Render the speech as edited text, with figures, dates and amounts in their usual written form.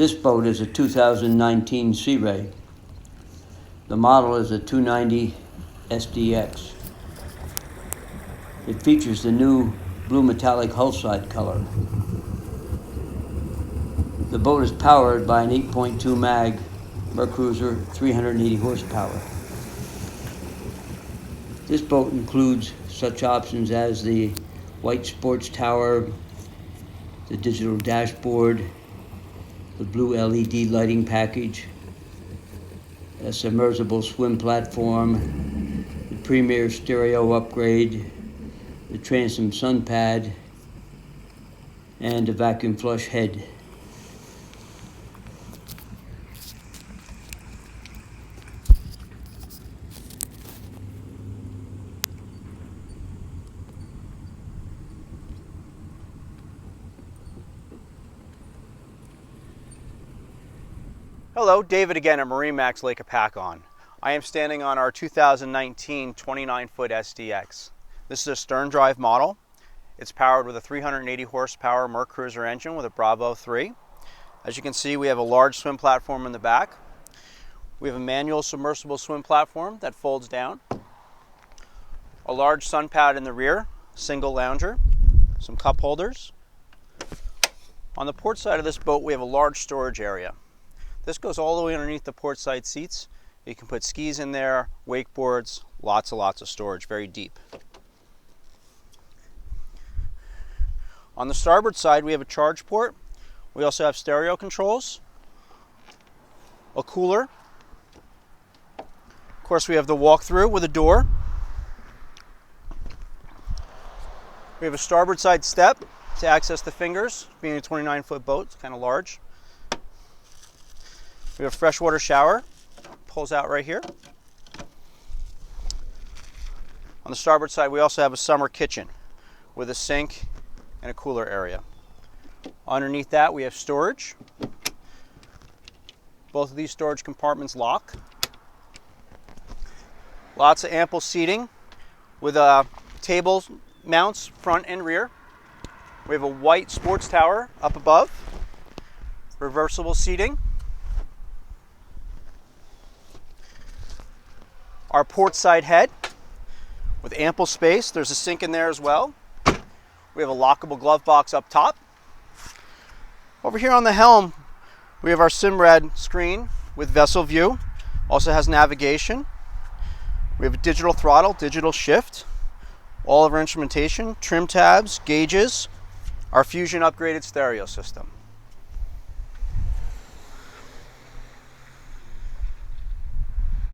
This boat is a 2019 Sea Ray. The model is a 290 SDX. It features the new blue metallic hull side color. The boat is powered by an 8.2 mag Mercruiser, 380 horsepower. This boat includes such options as the white sports tower, the digital dashboard, the blue LED lighting package, a submersible swim platform, the premier stereo upgrade, the transom sun pad, and a vacuum flush head. Hello, David again at MarineMax Lake Hopatcong. I am standing on our 2019 29-foot SDX. This is a stern drive model. It's powered with a 380 horsepower Mercruiser engine with a Bravo 3. As you can see, we have a large swim platform in the back. We have a manual submersible swim platform that folds down. A large sun pad in the rear, single lounger, some cup holders. On the port side of this boat, we have a large storage area. This goes all the way underneath the port side seats. You can put skis in there, wakeboards, lots of storage, very deep. On the starboard side, we have a charge port. We also have stereo controls, a cooler. Of course, we have the walk-through with a door. We have a starboard side step to access the fingers. Being a 29-foot boat, it's kind of large. We have a freshwater shower, pulls out right here. On the starboard side, we also have a summer kitchen with a sink and a cooler area. Underneath that, we have storage. Both of these storage compartments lock. Lots of ample seating with table mounts front and rear. We have a white sports tower up above, reversible seating. Our port side head with ample space. There's a sink in there as well. We have a lockable glove box up top. Over here on the helm, we have our Simrad screen with vessel view. Also has navigation. We have a digital throttle, digital shift, all of our instrumentation, trim tabs, gauges, our Fusion upgraded stereo system.